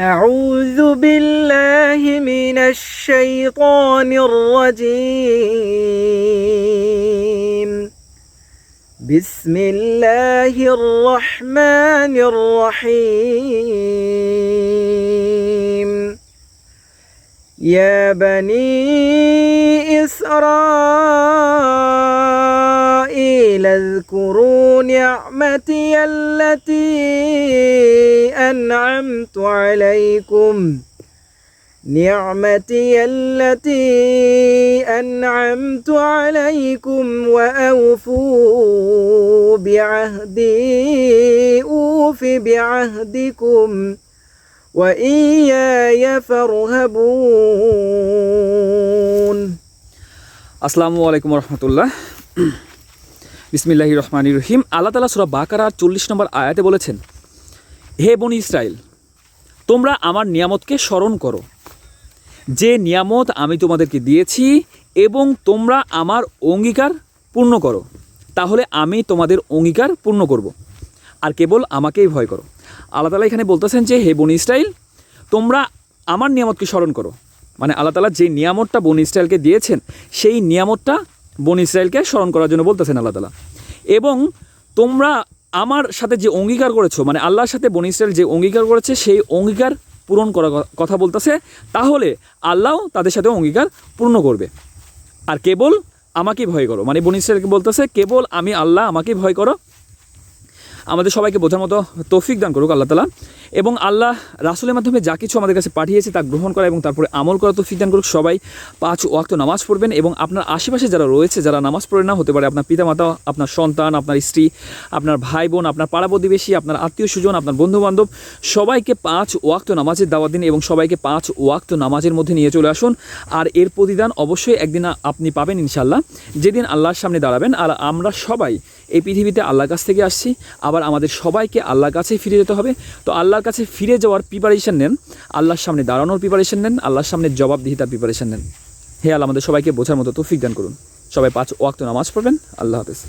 أعوذ بالله من الشيطان الرجيم بسم الله الرحمن الرحيم يا بني إسرائيل اذكروا نعمتي التي أنعمت عليكم وأوفوا بعهدي أوف بعهدكم وإياي فارهبون আসসালামু আলাইকুম রহমতুল্লাহ। বিসমিল্লাহির রহমানির রহিম। আল্লাহ তাআলা সূরা বাকারার 40 নম্বর আয়াতে বলেছেন, হে বনি ইসরাইল, তোমরা আমার নিয়ামতকে স্মরণ করো, যে নিয়ামত আমি তোমাদেরকে দিয়েছি, এবং তোমরা আমার অঙ্গীকার পূর্ণ করো, তাহলে আমি তোমাদের অঙ্গীকার পূর্ণ করব, আর কেবল আমাকেই ভয় করো। আল্লাহ তাআলা এখানে বলতেছেন যে হে বনি ইসরাইল, তোমরা আমার নিয়ামতকে স্মরণ করো, মানে আল্লাহ তাআলা যে নিয়ামতটা বনি ইসরাইলকে দিয়েছেন সেই নিয়ামতটা বনি ইসরাইলকে স্মরণ করার জন্য বলতেছেন আল্লাহ তাআলা। এবং তোমরা আমার সাথে যে অঙ্গীকার করেছো, মানে আল্লাহর সাথে বনি ইসরাইল যে অঙ্গীকার করেছে সেই অঙ্গীকার পূরণ করার কথা বলতেছে, তাহলে আল্লাহও তাদের সাথে অঙ্গীকার পূর্ণ করবে। আর কেবল আমাকে ভয় করো, মানে বনি ইসরাইলকে বলতেছে কেবল আমি আল্লাহ, আমাকে ভয় করো। আমাদের সবাইকে বোঝার মতো তৌফিক দান করুক আল্লাহ তাআলা, এবং আল্লাহ রাসূলের মাধ্যমে যা কিছু আমাদের কাছে পাঠিয়েছে তা গ্রহণ করা এবং তারপরে আমল করা তৌফিক দান করুক। সবাই 5 ওয়াক্ত নামাজ পড়বেন, এবং আপনার আশেপাশে যারা রয়েছে, যারা নামাজ পড়ে না, হতে পারে আপনার পিতামাতা, আপনার সন্তান, আপনার স্ত্রী, আপনার ভাই বোন, আপনার পাড়া প্রতিবেশী, আপনার আত্মীয় স্বজন, আপনার বন্ধুবান্ধব, সবাইকে 5 ওয়াক্ত নামাজের দাওয়াত দিন এবং সবাইকে 5 ওয়াক্ত নামাজের মধ্যে নিয়ে চলে আসুন। আর এর প্রতিদান অবশ্যই একদিন আপনি পাবেন ইনশাআল্লাহ, যেদিন আল্লাহর সামনে দাঁড়াবেন। আর আমরা সবাই এই পৃথিবীতে আল্লাহর কাছ থেকে আসছি, আবার আমাদের সবাইকে আল্লাহর কাছেই ফিরে যেতে হবে। তো আল্লাহর কাছে ফিরে যাওয়ার প্রিপারেশন নেন, আল্লাহর সামনে দাঁড়ানোর প্রিপারেশন নেন, আল্লাহর সামনে জবাবদিহিতার প্রিপারেশন নেন। হে আল্লাহ আমাদের সবাইকে বোঝার মতো তৌফিক দান করুন। সবাই 5 ওয়াক্ত নামাজ পড়বেন। আল্লাহ হাফেজ।